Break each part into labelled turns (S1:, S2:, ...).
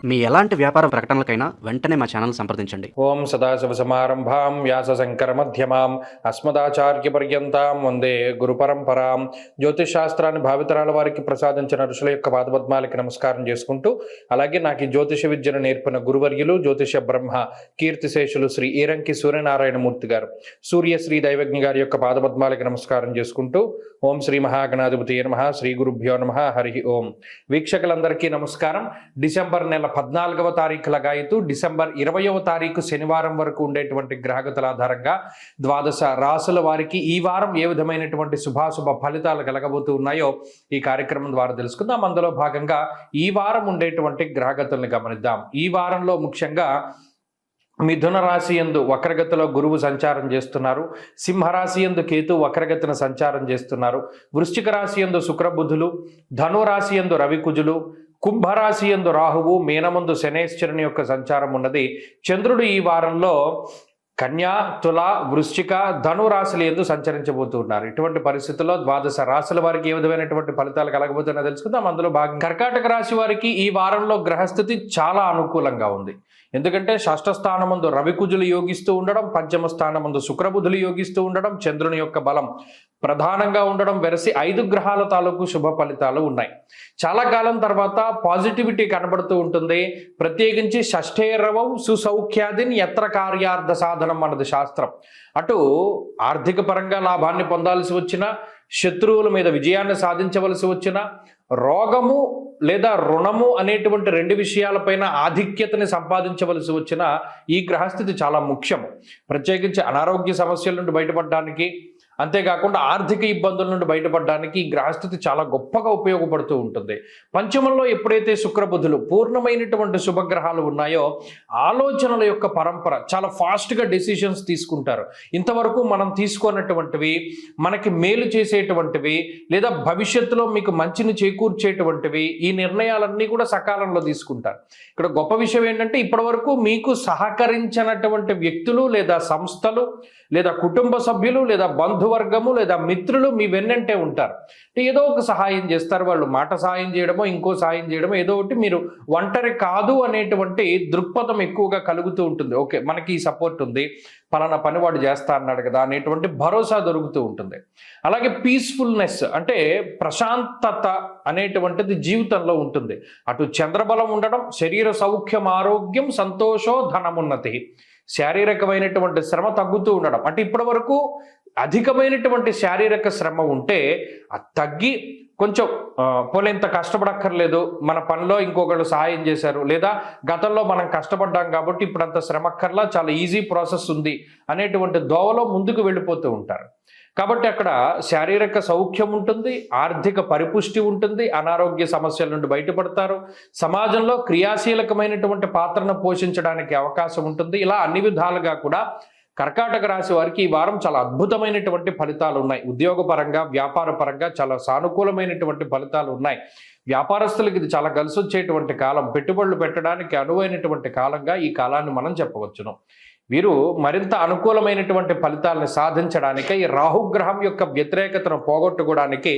S1: మీ ఎలాంటి వ్యాపార ప్రకటనలకైనా వెంటనే మా ఛానల్ సంప్రదించండి.
S2: ఓం సదాశివసమారంభాం వ్యాసశంకరమధ్యమాం అస్మదాచార్యపర్యంతాం వందే గురుపరంపరాం. జ్యోతిషశాస్త్రాన్ని భావితరాల వారికి ప్రసాదించిన ఋషుల యొక్క పాదపద్మాలకి నమస్కారం చేసుకుంటూ, అలాగే నాకు ఈ జ్యోతిష విద్యను నేర్పిన గురువర్యులు జ్యోతిష బ్రహ్మ కీర్తిశేషులు శ్రీ ఈరంకి సూర్యనారాయణమూర్తి గారు, సూర్యశ్రీ దైవజ్ఞ గారి యొక్క పాదపద్మాలకి నమస్కారం చేసుకుంటూ, ఓం శ్రీ మహాగణాధిపతి నమః, శ్రీ గురుభ్యో నమః, హరి ఓం. వీక్షకులందరికీ నమస్కారం. డిసెంబర్ నెల 14వ తారీఖు లగాయతు డిసెంబర్ 20వ తారీఖు శనివారం వరకు ఉండేటువంటి గ్రహగతుల ఆధారంగా ద్వాదశ రాసుల వారికి ఈ వారం ఏ విధమైనటువంటి శుభాశుభ ఫలితాలు కలగబోతూ ఉన్నాయో ఈ కార్యక్రమం ద్వారా తెలుసుకుందాం. అందులో భాగంగా ఈ వారం ఉండేటువంటి గ్రహగతుల్ని గమనిద్దాం. ఈ వారంలో ముఖ్యంగా మిథున రాశి యందు వక్రగతిలో గురువు సంచారం చేస్తున్నారు. సింహరాశి యందు కేతు వక్రగతిన సంచారం చేస్తున్నారు. వృశ్చిక రాశి యందు శుక్రబుధులు, ధనురాశి యందు రవికుజులు, కుంభరాశి యందు రాహువు, మీనమందు శనేశ్వరుని యొక్క సంచారం ఉన్నది. చంద్రుడు ఈ వారంలో కన్యా, తుల, వృశ్చిక, ధను రాశులు ఎందు సంచరించబోతున్నారు. ఇటువంటి పరిస్థితుల్లో ద్వాదశ రాశుల వారికి ఏ విధమైనటువంటి ఫలితాలు కలగబోతున్నా తెలుసుకుందాం. అందులో భాగంగా కర్కాటక రాశి వారికి ఈ వారంలో గ్రహస్థితి చాలా అనుకూలంగా ఉంది. ఎందుకంటే షష్ఠ స్థానమందు రవికుజులు యోగిస్తూ ఉండడం, పంచమ స్థానమందు శుక్రబుధులు యోగిస్తూ ఉండడం, చంద్రుని యొక్క బలం ప్రధానంగా ఉండడం వెరసి 5 గ్రహాల తాలూకు శుభ ఫలితాలు ఉన్నాయి. చాలా కాలం తర్వాత పాజిటివిటీ కనబడుతూ ఉంటుంది. ప్రత్యేకించి షష్ఠేరవం సుసౌఖ్యాదిని ఎత్ర కార్యార్థ సాధనం అన్నది శాస్త్రం. అటు ఆర్థిక పరంగా లాభాన్ని పొందాల్సి వచ్చినా, శత్రువుల మీద విజయాన్ని సాధించవలసి వచ్చినా, రోగము లేదా రుణము అనేటువంటి 2 విషయాలపైన ఆధిక్యతని సంపాదించవలసి వచ్చిన ఈ గ్రహస్థితి చాలా ముఖ్యము. ప్రత్యేకించి అనారోగ్య సమస్యల నుండి బయటపడడానికి, అంతేకాకుండా ఆర్థిక ఇబ్బందుల నుండి బయటపడడానికి ఈ గ్రహస్థితి చాలా గొప్పగా ఉపయోగపడుతూ ఉంటుంది. పంచమంలో ఎప్పుడైతే శుక్రబుధులు పూర్ణమైనటువంటి శుభగ్రహాలు ఉన్నాయో ఆలోచనల యొక్క పరంపర చాలా ఫాస్ట్గా డెసిషన్స్ తీసుకుంటారు. ఇంతవరకు మనం తీసుకున్నటువంటివి, మనకి మేలు చేసేటువంటివి లేదా భవిష్యత్తులో మీకు మంచిని చేకూర్చేటువంటివి ఈ నిర్ణయాలన్నీ కూడా సకాలంలో తీసుకుంటారు. ఇక్కడ గొప్ప విషయం ఏంటంటే ఇప్పటివరకు మీకు సహకరించినటువంటి వ్యక్తులు లేదా సంస్థలు లేదా కుటుంబ సభ్యులు లేదా బంధువర్గము లేదా మిత్రులు మీ వెన్నంటే ఉంటారు. ఏదో ఒక సహాయం చేస్తారు. వాళ్ళు మాట సహాయం చేయడమో ఇంకో సహాయం చేయడమో ఏదో ఒకటి, మీరు ఒంటరి కాదు అనేటువంటి దృక్పథం ఎక్కువగా కలుగుతూ ఉంటుంది. ఓకే, మనకి ఈ సపోర్ట్ ఉంది, పలానా పని వాడు చేస్తా అన్నాడు కదా అనేటువంటి భరోసా దొరుకుతూ ఉంటుంది. అలాగే పీస్ఫుల్నెస్ అంటే ప్రశాంతత అనేటువంటిది జీవితంలో ఉంటుంది. అటు చంద్రబలం ఉండడం, శరీర సౌఖ్యం, ఆరోగ్యం, సంతోషో ధనమున్నతి, శారీరకమైనటువంటి శ్రమ తగ్గుతూ ఉండడం. అంటే ఇప్పటి వరకు అధికమైనటువంటి శారీరక శ్రమ ఉంటే అది తగ్గి కొంచెం పోలేంత కష్టపడక్కర్లేదు, మన పనిలో ఇంకొకళ్ళు సహాయం చేశారు, లేదా గతంలో మనం కష్టపడ్డాం కాబట్టి ఇప్పుడు అంత శ్రమక్కర్లా, చాలా ఈజీ ప్రాసెస్ ఉంది అనేటువంటి దోవలో ముందుకు వెళ్ళిపోతూ ఉంటారు. కాబట్టి అక్కడ శారీరక సౌఖ్యం ఉంటుంది, ఆర్థిక పరిపుష్టి ఉంటుంది, అనారోగ్య సమస్యల నుండి బయటపడతారు, సమాజంలో క్రియాశీలకమైనటువంటి పాత్రను పోషించడానికి అవకాశం ఉంటుంది. ఇలా అన్ని విధాలుగా కూడా కర్కాటక రాశి వారికి ఈ వారం చాలా అద్భుతమైనటువంటి ఫలితాలు ఉన్నాయి. ఉద్యోగపరంగా, వ్యాపార పరంగా చాలా సానుకూలమైనటువంటి ఫలితాలు ఉన్నాయి. వ్యాపారస్తులకు ఇది చాలా కలిసి వచ్చేటువంటి కాలం, పెట్టుబడులు పెట్టడానికి అనువైనటువంటి కాలంగా ఈ కాలాన్ని మనం చెప్పవచ్చును. వీరు మరింత అనుకూలమైనటువంటి ఫలితాలను సాధించడానికి ఈ రాహుగ్రహం యొక్క వ్యతిరేకతను పోగొట్టుకోవడానికి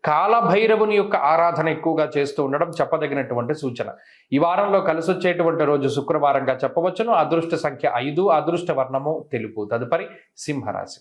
S2: కాలభైరవుని యొక్క ఆరాధన ఎక్కువగా చేస్తూ ఉండడం చెప్పదగినటువంటి సూచన. ఈ వారంలో కలిసి వచ్చేటువంటి రోజు శుక్రవారంగా చెప్పవచ్చును. అదృష్ట సంఖ్య 5, అదృష్ట వర్ణము తెలుపు. తదుపరి సింహరాశి.